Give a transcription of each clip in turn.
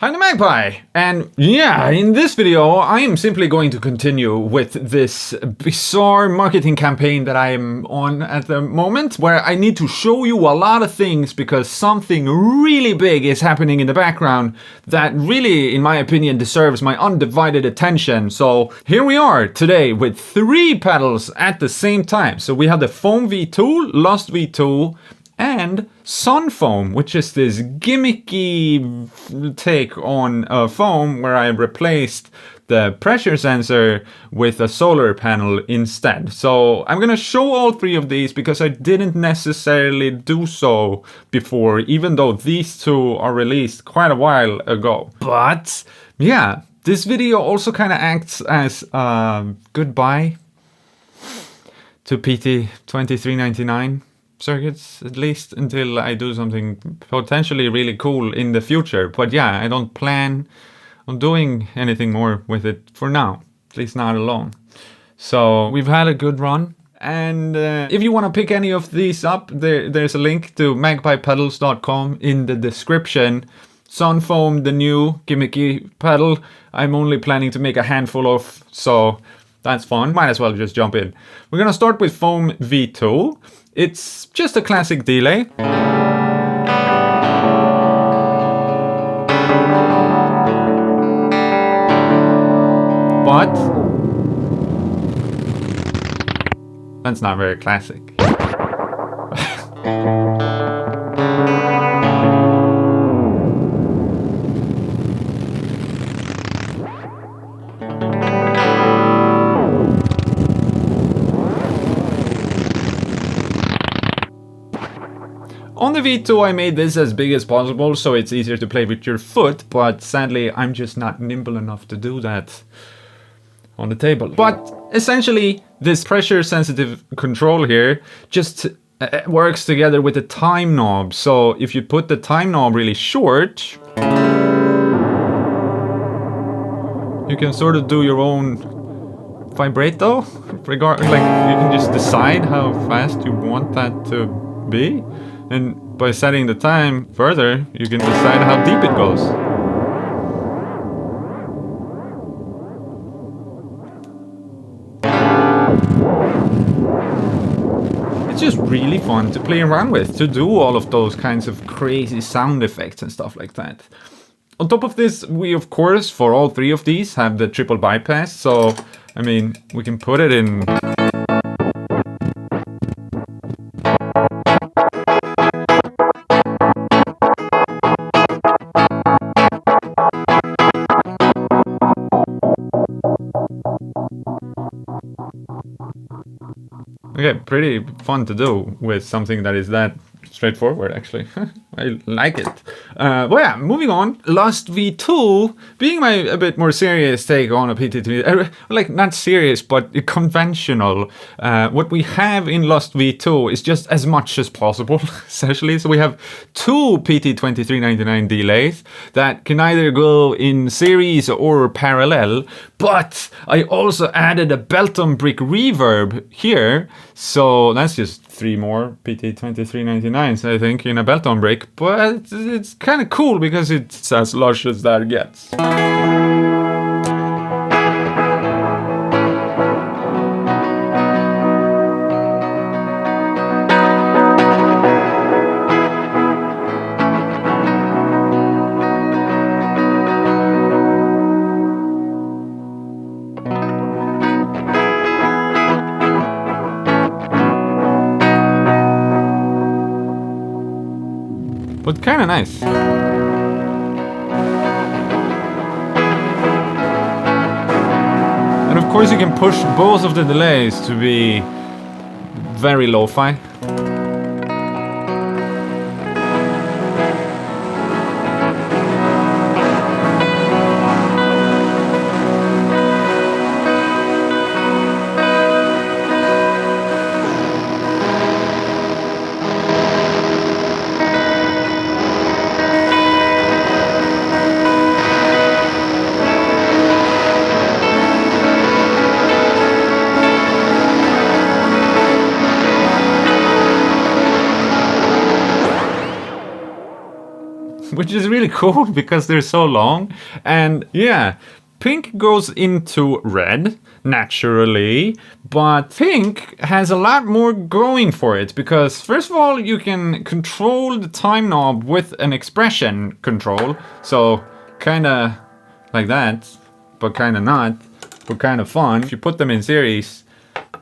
I'm the Magpie, and yeah, in this video I am simply going to continue with this bizarre marketing campaign that I am on at the moment, where I need to show you a lot of things because something really big is happening in the background that really, in my opinion, deserves my undivided attention. So here we are today with 3 pedals at the same time. So we have the Foam2, Lost V2, and SunFoam, which is this gimmicky take on foam where I replaced the pressure sensor with a solar panel instead. So I'm gonna show all 3 of these because I didn't necessarily do so before, even though these 2 are released quite a while ago. But yeah, this video also kind of acts as a goodbye to PT2399 circuits, at least until I do something potentially really cool in the future. But yeah, I don't plan on doing anything more with it for now, at least not alone. So we've had a good run, and if you want to pick any of these up, there's a link to magpiepedals.com in the description. SunFoam, the new gimmicky pedal, I'm only planning to make a handful of, so that's fun. Might as well just jump in. We're gonna start with Foam2. It's just a classic delay. But that's not very classic. On the V2 I made this as big as possible so it's easier to play with your foot, but sadly I'm just not nimble enough to do that on the table. But essentially this pressure sensitive control here just works together with the time knob. So if you put the time knob really short, you can sort of do your own vibrato. Like you can just decide how fast you want that to be. And by setting the time further, you can decide how deep it goes. It's just really fun to play around with, to do all of those kinds of crazy sound effects and stuff like that. On top of this, we of course, for all 3 of these, have the triple bypass. So, I mean, we can put it in... Okay, pretty fun to do with something that is that straightforward, actually. I like it. Well, yeah, moving on. Lost V2, being a bit more serious take on a PT2, like not serious, but conventional. What we have in Lost V2 is just as much as possible, essentially. So we have 2 PT2399 delays that can either go in series or parallel, but I also added a belt-on-brick reverb here. So that's just 3 more PT2399s, I think, in a belt-on-brick, but it's kind of cool because it's as lush as that gets. But kind of nice. And of course you can push both of the delays to be very lo-fi. which is really cool because they're so long. And yeah, pink goes into red naturally, but pink has a lot more going for it because first of all, you can control the time knob with an expression control. So kind of like that, but kind of not, but kind of fun. If you put them in series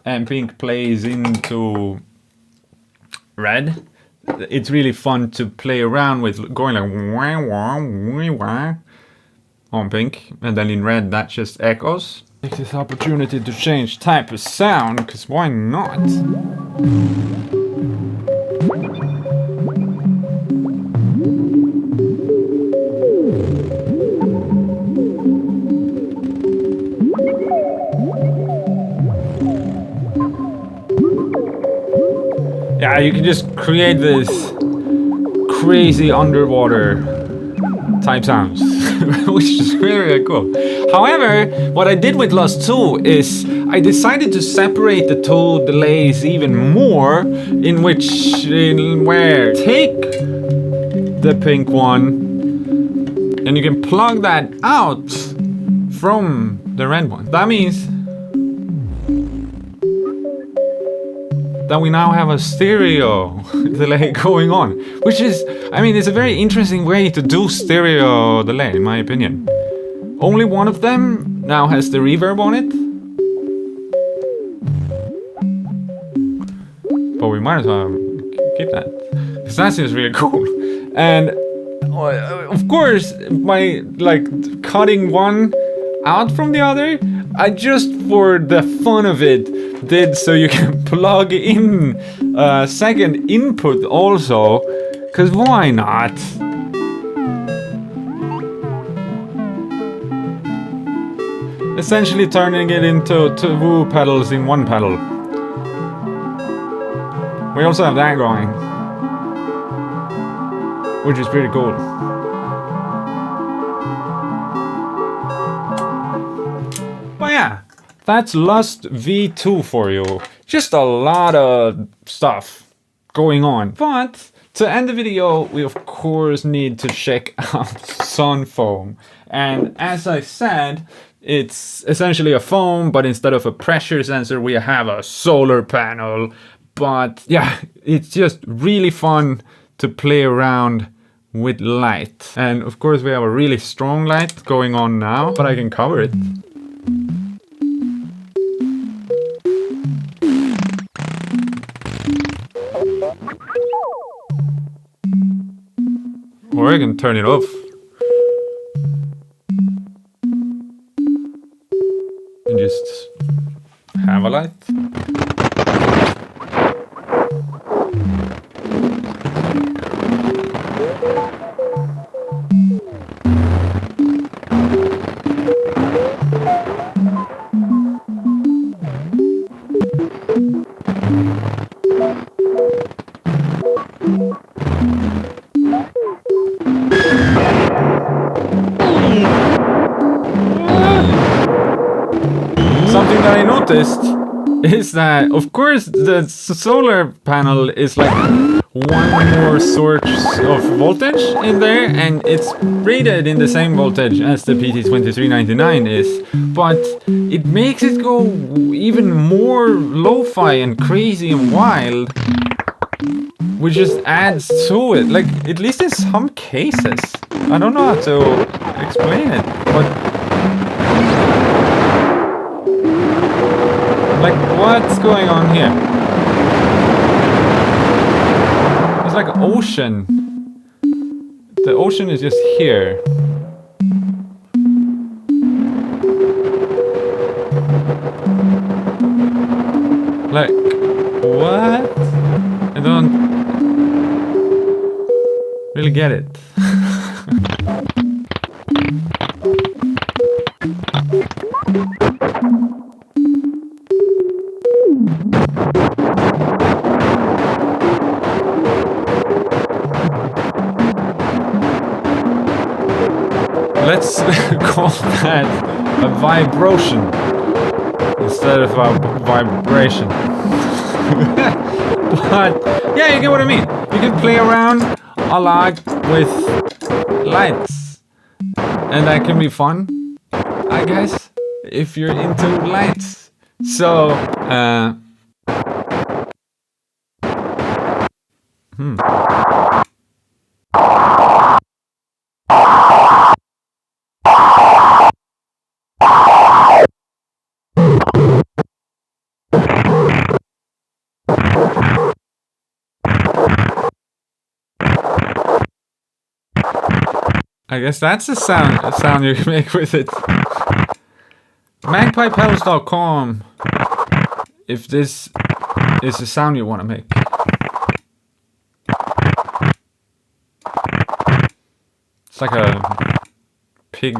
and pink plays into red, it's really fun to play around with, going like wah, wah, wah, wah on pink, and then in red that just echoes. Take this opportunity to change type of sound, because why not? Yeah, you can just create this crazy underwater type sounds, which is very cool. However, what I did with Lost 2 is I decided to separate the two delays even more, where take the pink one and you can plug that out from the red one. That means that we now have a stereo delay going on, which is, I mean, it's a very interesting way to do stereo delay, in my opinion. Only one of them now has the reverb on it, but we might as well keep that, because that seems really cool. And of course, by like cutting one out from the other, I just, for the fun of it, did so you can plug in a second input also, because why not? Essentially turning it into two pedals in one pedal. We also have that going, which is pretty cool. But yeah, that's Lust V2 for you. Just a lot of stuff going on. But to end the video, we of course need to check out SunFoam. And as I said, it's essentially a foam, but instead of a pressure sensor, we have a solar panel. But yeah, it's just really fun to play around with light. And of course we have a really strong light going on now, but I can cover it. Or I can turn it off. And just have a light. Something that I noticed is that, of course, the solar panel is like one more source of voltage in there, and it's rated in the same voltage as the PT2399 is, but it makes it go even more lo-fi and crazy and wild, which just adds to it, like, at least in some cases. I don't know how to explain it, but like, what's going on here? It's like ocean. The ocean is just here. Like, what? I don't really get it. Let's call that a vibration instead of a vibration. But yeah, you get what I mean. You can play around a lot with lights. And that can be fun, I guess, if you're into lights. So, I guess that's a sound you can make with it. MagpiePirates.com if this is the sound you want to make. It's like a pig